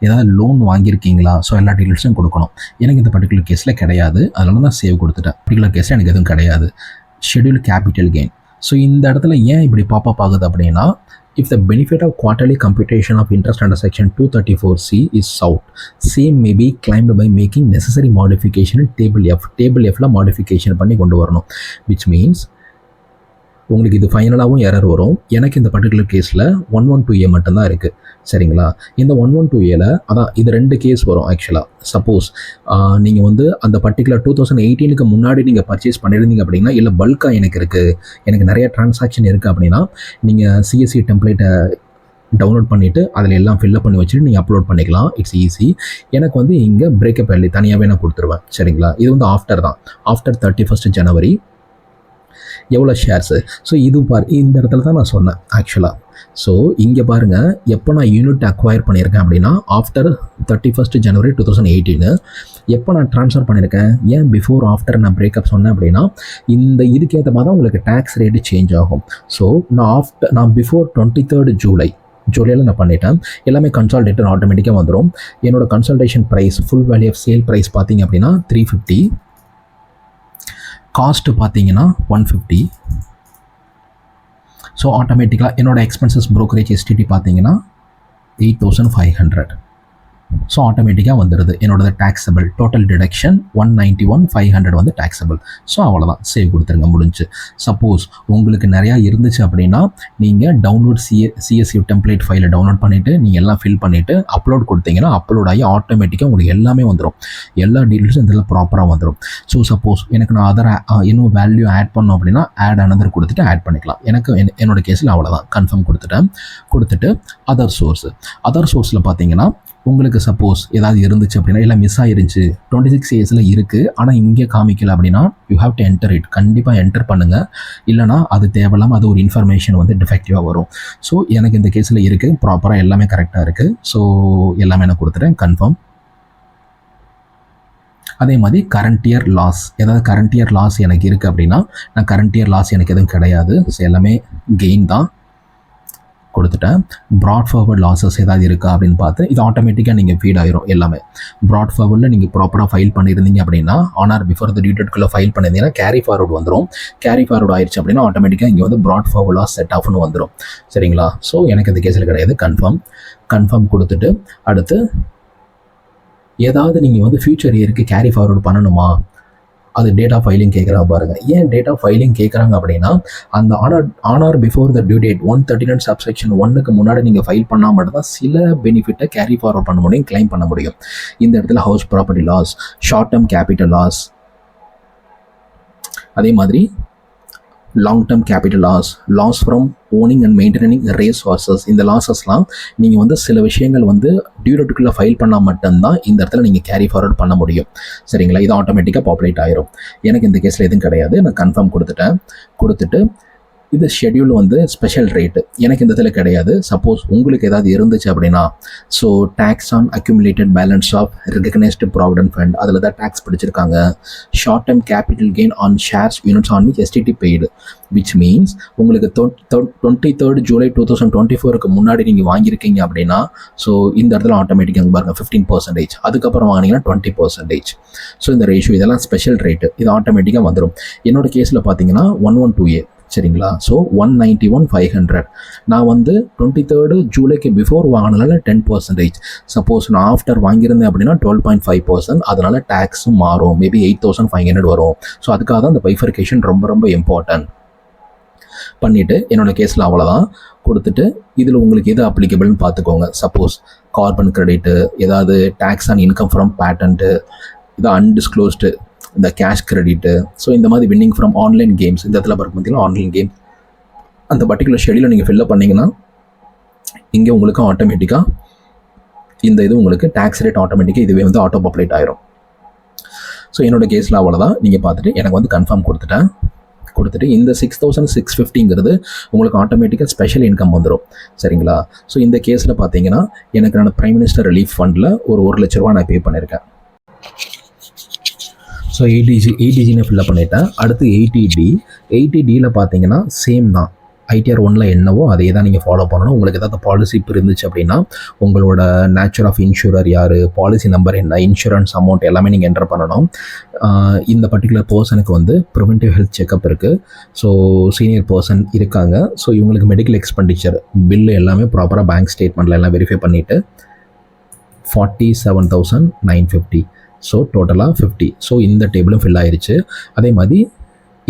ஏதாவது லோன் வாங்கியிருக்கீங்களா, ஸோ எல்லா டீட்டெயில்ஸும் கொடுக்கணும். எனக்கு இந்த பர்டிகுலர் கேஸில் கிடையாது, அதனால தான் சேவ் கொடுத்துட்டேன். பர்டிகுலர் கேஸில் எனக்கு எதுவும் கிடையாது. Schedule capital gain. ஸோ இந்த இடத்துல ஏன் இப்படி பாப்பப் ஆகுது அப்படின்னா, if the benefit of quarterly computation of interest under section 234C is sought, same may be claimed by making necessary modification in table F. Table F la modification பண்ணி கொண்டு வரணும். which means உங்களுக்கு இது ஃபைனலாகவும் error வரும். எனக்கு இந்த particular கேஸில் 112A மட்டும்தான் இருக்குது. சரிங்களா? இந்த 112Aல அதான் இது 2 கேஸ் வரும் ஆக்சுவலாக. சப்போஸ் நீங்கள் வந்து அந்த பர்டிகுலர் 2018க்கு முன்னாடி நீங்கள் பர்ச்சேஸ் பண்ணியிருந்தீங்க அப்படின்னா, இல்லை பல்காக எனக்கு இருக்குது, எனக்கு நிறைய டிரான்சாக்ஷன் இருக்குது அப்படின்னா, நீங்கள் சிஎஸ்சி டெம்ப்ளேட்டை டவுன்லோட் பண்ணிவிட்டு அதில் எல்லாம் ஃபில்லப் பண்ணி வச்சுட்டு நீங்கள் அப்லோட் பண்ணிக்கலாம். It's easy. எனக்கு வந்து இங்கே பிரேக்கப் வேல்யூ தனியாகவே நான் கொடுத்துருவேன். சரிங்களா? இது வந்து ஆஃப்டர் தான், ஆஃப்டர் 31st January எவ்வளோ ஷேர்ஸு. ஸோ இது இந்த இடத்துல தான் நான் சொன்னேன் ஆக்சுவலாக. ஸோ இங்கே பாருங்கள், எப்போ நான் யூனிட் அக்வயர் பண்ணியிருக்கேன் அப்படின்னா ஆஃப்டர் 31st January 2018. எப்போ நான் ட்ரான்ஸ்ஃபர் பண்ணியிருக்கேன், ஏன் பிஃபோர் ஆஃப்டர் நான் பிரேக்கப் சொன்னேன் அப்படின்னா, இந்த இதுக்கேற்ற மாதிரி தான் உங்களுக்கு டேக்ஸ் ரேட்டு சேஞ்ச் ஆகும். ஸோ நான் பிஃபோர் 23rd ஜூலையில் நான் பண்ணிட்டேன். எல்லாமே கன்சால்டேட்டர் ஆட்டோமேட்டிக்காக வந்துடும். என்னோட consultation price full value of sale price பார்த்தீங்க அப்படின்னா 350, காஸ்ட்டு பார்த்தீங்கன்னா 150. ஸோ ஆட்டோமேட்டிக்காக என்னோடய எக்ஸ்பென்சஸ் ப்ரோக்கரேஜ் எஸ்டிடி பார்த்தீங்கன்னா 8500. ஸோ ஆட்டோமேட்டிக்காக வந்துடுது என்னோடது டேக்ஸபிள். டோட்டல் டிடக்ஷன் 191,500 வந்து டேக்ஸபிள். ஸோ அவ்வளோதான், சேவ் கொடுத்துருங்க, முடிஞ்சு. சப்போஸ் உங்களுக்கு நிறையா இருந்துச்சு அப்படின்னா நீங்கள் டவுன்லோட் சிஎஸ்சி டெம்ப்ளேட் ஃபைலை டவுன்லோட் பண்ணிவிட்டு நீங்கள் எல்லாம் ஃபில் பண்ணிவிட்டு அப்லோட் கொடுத்தீங்கன்னா அப்லோட் ஆகி ஆட்டோமேட்டிக்காக உங்களுக்கு எல்லாமே வந்துடும். எல்லா டீட்டெயில்ஸும் இதில் ப்ராப்பராக வந்துடும். ஸோ சப்போஸ் எனக்கு நான் இன்னும் வேல்யூ ஆட் பண்ணோம் அப்படின்னா ஆட் அனதர் கொடுத்துட்டு ஆட் பண்ணிக்கலாம். எனக்கு என்னோடய கேஸில் அவ்வளோதான், கன்ஃபார்ம் கொடுத்துட்டு அதர் சோர்ஸில் பார்த்தீங்கன்னா உங்களுக்கு சப்போஸ் ஏதாவது இருந்துச்சு அப்படின்னா, இல்லை மிஸ் ஆயிருந்துச்சு 26 yearsல இருக்குது ஆனால் இங்கே காமிக்கல அப்படின்னா, you have to enter it. கண்டிப்பாக என்டர் பண்ணுங்கள், இல்லைனா அது தேவையில்லாமல் அது ஒரு இன்ஃபர்மேஷன் வந்து டிஃபெக்டிவாக வரும். ஸோ எனக்கு இந்த கேஸில் இருக்குது, ப்ராப்பராக எல்லாமே கரெக்டாக இருக்குது. ஸோ எல்லாமே நான் கொடுத்துட்டேன், கன்ஃபார்ம். அதே மாதிரி கரண்ட் இயர் லாஸ், ஏதாவது கரண்ட் இயர் லாஸ் எனக்கு இருக்குது அப்படின்னா, நான் கரண்ட் இயர் லாஸ் எனக்கு எதுவும் கிடையாது. ஸோ எல்லாமே கெயின் தான், கொடுத்துட்டேன். ப்ராட் ஃபார்வர்ட் லாஸஸ் ஏதாவது இருக்கா அப்படின்னு பார்த்து இது ஆட்டோமேட்டிக்காக நீங்கள் ஃபீட் ஆயிரும். எல்லாமே ப்ராட் ஃபார்வர்டில் நீங்கள் ப்ராப்பராக ஃபைல் பண்ணியிருந்தீங்க அப்படின்னா, ஆனார் பிஃபோர் த டியூ டேட்குள்ளே ஃபைல் பண்ணியிருந்தீங்கன்னா கேரி ஃபார்வர்ட் வந்துடும். கேரி ஃபார்வர்ட் ஆயிடுச்சு அப்படின்னா ஆட்டோமேட்டிக்காக இங்கே வந்து ப்ராட் ஃபார்வர்ட் லாஸ் செட் ஆஃப்னு வந்துடும். சரிங்களா? ஸோ எனக்கு இந்த கேஸில் கிடையாது, கன்ஃபார்ம் கொடுத்துட்டு அடுத்து ஏதாவது நீங்கள் வந்து ஃபியூச்சர் இயருக்கு கேரி ஃபார்வர்ட் பண்ணணுமா, அது டேட்டா ஃபைலிங் கேட்குறாங்க பாருங்கள். ஏன் டேட்டா ஃபைலிங் கேட்குறாங்க அப்படின்னா, அந்த ஆனார் before the due date 139 subsection 1க்கு முன்னாடி நீங்கள் ஃபைல் பண்ணால் மட்டும்தான் சில பெனிஃபிட்டை கேரி ஃபார்வர்ட் பண்ண முடியும், கிளைம் பண்ண முடியும். இந்த இடத்துல house property loss, short term capital loss, அதே மாதிரி long term capital loss from owning and maintaining race horses, இந்த லாஸஸ்லாம் நீங்கள் வந்து சில விஷயங்கள் வந்து டியூ டேட்டுக்குள்ளே ஃபைல் பண்ணால் மட்டும்தான் இந்த இடத்துல நீங்கள் கேரி ஃபார்வர்ட் பண்ண முடியும். சரிங்களா? இது ஆட்டோமேட்டிக்காக பாப்புலேட் ஆயிரும். எனக்கு இந்த கேஸில் எதுவும் கிடையாது, நான் கன்ஃபார்ம் கொடுத்துட்டு இது ஷெட்யூல் வந்து ஸ்பெஷல் ரேட்டு எனக்கு இந்த இதில் கிடையாது. சப்போஸ் உங்களுக்கு ஏதாவது இருந்துச்சு அப்படின்னா, so tax on accumulated balance of recognised provident fund, அதில் தான் டேக்ஸ் பிடிச்சிருக்காங்க. Short term capital gain on shares units on which STT paid, which means உங்களுக்கு 23rd July 2024க்கு முன்னாடி நீங்கள் வாங்கியிருக்கீங்க அப்படின்னா, ஸோ இந்த இடத்துல ஆட்டோமேட்டிக்காக பாருங்கள் 15%, அதுக்கப்புறம் வாங்கினீங்கன்னா 20%. ஸோ இந்த ரேஷியோ இதெல்லாம் ஸ்பெஷல் ரேட்டு, இது ஆட்டோமேட்டிக்காக வந்துடும். என்னோட கேஸில் பார்த்தீங்கன்னா 112A. சரிங்களா? ஸோ 191,500 நான் வந்து 23rd Julyக்கு பிஃபோர் வாங்கினால 10%. சப்போஸ் நான் ஆஃப்டர் வாங்கியிருந்தேன் அப்படின்னா 12.5%. அதனால டேக்ஸும் மாறும், மேபி 8,500 வரும். ஸோ அதுக்காக தான் இந்த பைஃபர்கேஷன் ரொம்ப இம்பார்ட்டன்ட். பண்ணிவிட்டு என்னோடய கேஸில் அவ்வளோதான் கொடுத்துட்டு, இதில் உங்களுக்கு எது அப்ளிகபிள்னு பார்த்துக்கோங்க. சப்போஸ் கார்பன் கிரெடிட்டு, ஏதாவது tax on income from patent, இது அன்டிஸ்க்ளோஸ்டு இந்த கேஷ் கிரெடிட்டு, ஸோ இந்த மாதிரி வின்னிங் ஃப்ரம் ஆன்லைன் கேம்ஸ், இந்த இடத்துல பார்க்க பார்த்தீங்கன்னா ஆன்லைன் கேம், அந்த பர்டிகுலர் ஷெடியூலை நீங்கள் ஃபில்லப் பண்ணிங்கன்னா இங்கே உங்களுக்கு ஆட்டோமேட்டிக்காக இந்த இது உங்களுக்கு டேக்ஸ் ரேட் ஆட்டோமேட்டிக்காக இதுவே வந்து ஆட்டோ பாப்புலேட் ஆயிரும். ஸோ என்னோட கேஸில் அவ்வளோதான். நீங்கள் பார்த்துட்டு எனக்கு வந்து கன்ஃபார்ம் கொடுத்துட்டு இந்த 6,650ங்கிறது உங்களுக்கு ஆட்டோமேட்டிக்காக ஸ்பெஷல் இன்கம் வந்துடும். சரிங்களா? ஸோ இந்த கேஸில் பார்த்தீங்கன்னா எனக்கு நான் பிரைம் மினிஸ்டர் ரிலீஃப் ஃபண்டில் ஒரு 1 லட்ச ரூபா நான் பே பண்ணியிருக்கேன். ஸோ 80Gன்னு ஃபில்லப் பண்ணிட்டேன். அடுத்து 80Dயில் பார்த்தீங்கன்னா சேம் தான். ITR 1ல் என்னவோ அதே தான் நீங்கள் ஃபாலோ பண்ணணும். உங்களுக்கு ஏதாவது பாலிசி இப்போ இருந்துச்சு அப்படின்னா உங்களோட நேச்சர் ஆஃப் இன்சூரர் யார், பாலிசி நம்பர் என்ன, இன்சூரன்ஸ் அமௌண்ட் எல்லாமே நீங்கள் என்டர் பண்ணணும். இந்த பர்டிகுலர் பர்சனுக்கு வந்து ப்ரிவென்டிவ் ஹெல்த் செக்அப் இருக்குது. ஸோ சீனியர் பர்சன் இருக்காங்க. ஸோ இவங்களுக்கு மெடிக்கல் எக்ஸ்பெண்டிச்சர் பில்லு எல்லாமே ப்ராப்பராக பேங்க் ஸ்டேட்மெண்ட்டில் எல்லாம் வெரிஃபை பண்ணிவிட்டு 47,950. ஸோ டோட்டலாக 50. ஸோ இந்த டேபிளும் ஃபில் ஆயிடுச்சு. அதே மாதிரி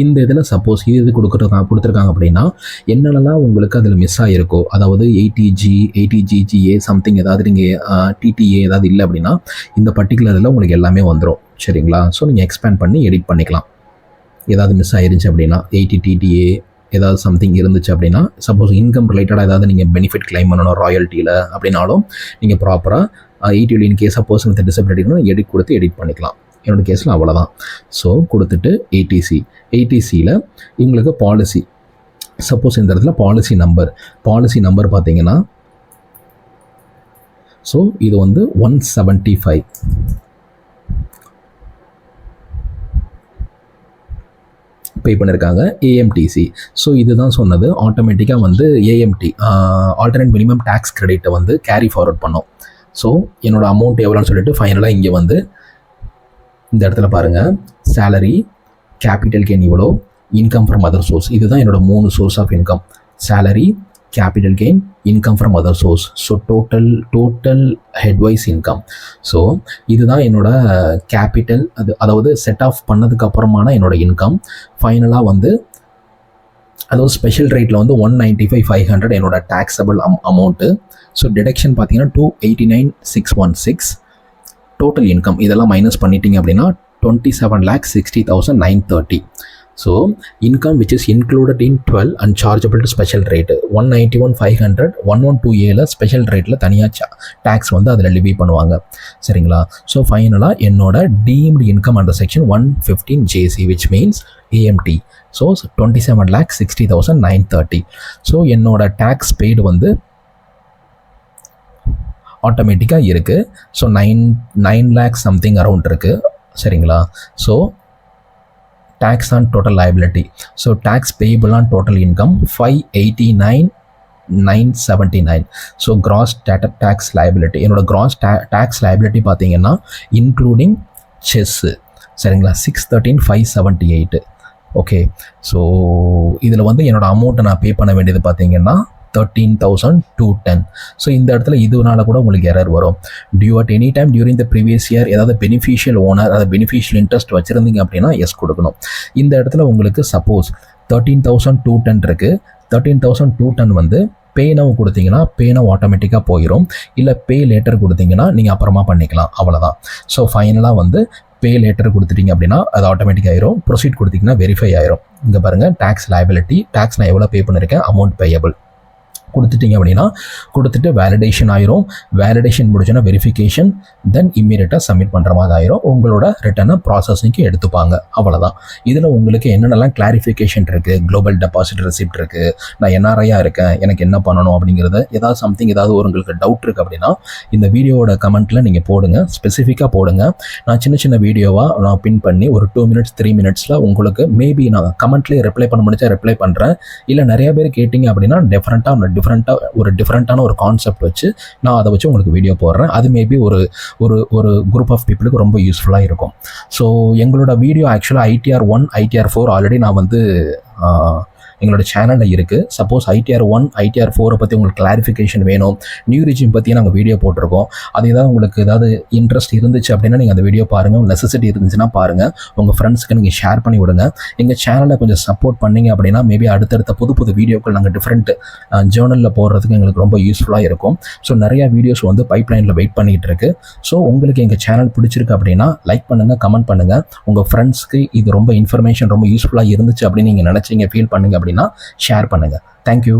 இந்த இதில் சப்போஸ் இது கொடுத்துருக்காங்க அப்படின்னா என்னென்னலாம் உங்களுக்கு அதில் மிஸ் ஆகிருக்கோ, அதாவது 80GGA சம்திங் ஏதாவது நீங்கள் TTA ஏதாவது இல்லை அப்படின்னா இந்த பர்டிகுலர் இதில் உங்களுக்கு எல்லாமே வந்துடும். சரிங்களா? ஸோ நீங்கள் எக்ஸ்பேண்ட் பண்ணி எடிட் பண்ணிக்கலாம். ஏதாவது மிஸ் ஆயிருந்துச்சு அப்படின்னா 80 TTA ஏதாவது சம்திங் இருந்துச்சு அப்படின்னா, சப்போஸ் இன்கம் ரிலேட்டடாக ஏதாவது நீங்கள் பெனிஃபிட் கிளைம் பண்ணணும் ராயல்ட்டியில் அப்படின்னாலும் நீங்கள் ப்ராப்பராக 80 in case of person with டிசபிலிட்டின்னு எடிட் பண்ணிக்கலாம். என்னோடய கேஸில் அவ்வளோதான். ஸோ கொடுத்துட்டு ATCயில் உங்களுக்கு பாலிசி, சப்போஸ் இந்த இடத்துல பாலிசி நம்பர் பார்த்தீங்கன்னா ஸோ இது வந்து 175 பே பண்ணியிருக்காங்க AMTC. ஸோ இதுதான் சொன்னது ஆட்டோமேட்டிக்காக வந்து AMT ஆல்டர்னேட் மினிமம் டேக்ஸ் கிரெடிட்டை வந்து கேரி ஃபார்வர்ட் பண்ணோம். ஸோ என்னோடய அமௌண்ட் எவ்வளோன்னு சொல்லிட்டு ஃபைனலாக இங்கே வந்து இந்த இடத்துல பாருங்கள், சேலரி, கேபிட்டல் கெயின் இவ்வளோ, இன்கம் ஃப்ரம் அதர் சோர்ஸ். இதுதான் என்னோட 3 source of income. Salary, capital gain, income from other source. So total headwise income. So இதுதான் என்னோட கேபிட்டல், அதாவது செட் ஆஃப் பண்ணதுக்கு அப்புறமான என்னோட இன்கம். ஃபைனலாக வந்து அதாவது ஸ்பெஷல் ரேட்டில் வந்து 195,500 என்னோட டேக்ஸபிள் அமௌண்ட்டு. ஸோ டிடக்ஷன் பார்த்தீங்கன்னா 289,616. டோட்டல் இன்கம் இதெல்லாம் மைனஸ் பண்ணிட்டீங்க அப்படின்னா 27,60,930. So income which is included in 12 and chargeable to special rate 191,500 112Aல ஸ்பெஷல் ரேட்டில் தனியாக டேக்ஸ் வந்து அதில் லிவி பண்ணுவாங்க. சரிங்களா? ஸோ ஃபைனலாக என்னோட deemed income under section 115JC which means AMT. So 27,60,930. So என்னோட டேக்ஸ் பெய்டு வந்து ஆட்டோமேட்டிக்காக இருக்குது. ஸோ 9 lakh சம்திங் அரௌண்ட் இருக்குது. சரிங்களா? So tax on total liability, so tax payable on total income 589,979. So gross tax liability, என்னோட gross tax liability பார்த்தீங்கன்னா including cess. சரிங்களா? 613,578. Okay. So இதில் வந்து என்னோட அமௌண்ட்டை நான் பே பண்ண வேண்டியது பார்த்தீங்கன்னா 13,210. ஸோ இந்த இடத்துல இதனால கூட உங்களுக்கு எரர் வரும். Due at any time during the previous year ஏதாவது பெனிஃபிஷியல் ஓனர் அதாவது பெனிஃபிஷியல் இன்ட்ரெஸ்ட் வச்சுருந்தீங்க அப்படின்னா எஸ் கொடுக்கணும். இந்த இடத்துல உங்களுக்கு சப்போஸ் 13,210 இருக்குது. 13,210 வந்து பே நவ் கொடுத்தீங்கன்னா பே நவ் ஆட்டோமேட்டிக்காக போயிடும். இல்லை பே லேட்டர் கொடுத்தீங்கன்னா நீங்கள் அப்புறமா பண்ணிக்கலாம். அவ்வளோதான். ஸோ ஃபைனலாக வந்து பே லேட்டர் கொடுத்துட்டீங்க அப்படின்னா அது ஆட்டோமேட்டிக் ஆயிரும். ப்ரொசீட் கொடுத்தீங்கன்னா வெரிஃபை ஆயிரும். இங்கே பாருங்கள், டேக்ஸ் லைபிலிட்டி, டேக்ஸ் நான் எவ்வளோ பே பண்ணியிருக்கேன், அமௌண்ட் பேயபிள் கொடுத்துட்டீங்க அப்படின்னா கொடுத்துட்டு வேலிடேஷன் ஆயிரும். வேலிடேஷன் முடிச்சோன்னா வெரிஃபிகேஷன், தென் இம்மீடியட்டாக சப்மிட் பண்ணுற மாதிரி ஆயிரும். உங்களோட ரிட்டர்னை ப்ராசஸிங்க்கு எடுத்துப்பாங்க. அவ்வளோதான். இதில் உங்களுக்கு என்னென்னலாம் கிளாரிஃபிகேஷன் இருக்குது, குளோபல் டெபாசிட் ரெசிப்ட் இருக்குது, நான் NRIயாக இருக்கேன், எனக்கு என்ன பண்ணணும் அப்படிங்கிறத ஏதாவது சம்திங் ஏதாவது உங்களுக்கு டவுட் இருக்குது அப்படின்னா இந்த வீடியோவோட கமெண்ட்டில் நீங்கள் போடுங்க, ஸ்பெசிஃபிக்காக போடுங்க. நான் சின்ன வீடியோவாக நான் பின் பண்ணி ஒரு 2 minutes 3 minutesல உங்களுக்கு மேபி நான் கமெண்ட்லேயே ரிப்ளை பண்ண முடிச்சா ரிப்ளை பண்ணுறேன். இல்லை நிறைய பேர் கேட்டிங்க அப்படின்னா டிஃப்ரெண்ட்டான ஒரு கான்செப்ட் வச்சு நான் அதை வச்சு உங்களுக்கு வீடியோ போடுறேன். அது மேபி ஒரு குரூப் ஆஃப் பீப்புளுக்கு ரொம்ப யூஸ்ஃபுல்லாக இருக்கும். ஸோ எங்களோட வீடியோ ஆக்சுவலாக ITR 1 ITR 4 ஆல்ரெடி நான் வந்து எங்களோட சேனலில் இருக்குது. சப்போஸ் ITR 1 ITR 4 பற்றி உங்களுக்கு கிளாரிஃபிகேஷன் வேணும், நியூ ரிஜிம் பற்றி நாங்கள் வீடியோ போட்டிருக்கோம். அது ஏதாவது உங்களுக்கு ஏதாவது இன்ட்ரெஸ்ட் இருந்துச்சு அப்படின்னா நீங்கள் அந்த வீடியோ பாருங்கள். நெசசிட்டி இருந்துச்சுன்னா பாருங்கள், உங்கள் ஃப்ரெண்ட்ஸ்க்கு நீங்கள் ஷேர் பண்ணி விடுங்க. எங்கள் சேனலை கொஞ்சம் சப்போர்ட் பண்ணிங்க அப்படின்னா மேபி அடுத்தடுத்த புது வீடியோக்கள் நாங்கள் டிஃப்ரெண்ட் ஜேர்னலில் போடுறதுக்கு எங்களுக்கு ரொம்ப யூஸ்ஃபுல்லாக இருக்கும். ஸோ நிறையா வீடியோஸ் வந்து பைப்லைனில் வெயிட் பண்ணிகிட்டு இருக்கு. ஸோ உங்களுக்கு எங்கள் சேனல் பிடிச்சிருக்கு அப்படின்னா லைக் பண்ணுங்கள், கமெண்ட் பண்ணுங்கள். உங்கள் ஃப்ரெண்ட்ஸ்க்கு இது ரொம்ப இன்ஃபர்மேஷன் ரொம்ப யூஸ்ஃபுல்லாக இருந்துச்சு அப்படின்னு நீங்கள் நினச்சிங்க, ஃபீல் பண்ணுங்க அப்படின்னா ஷேர் பண்ணுங்கள். தேங்க்யூ.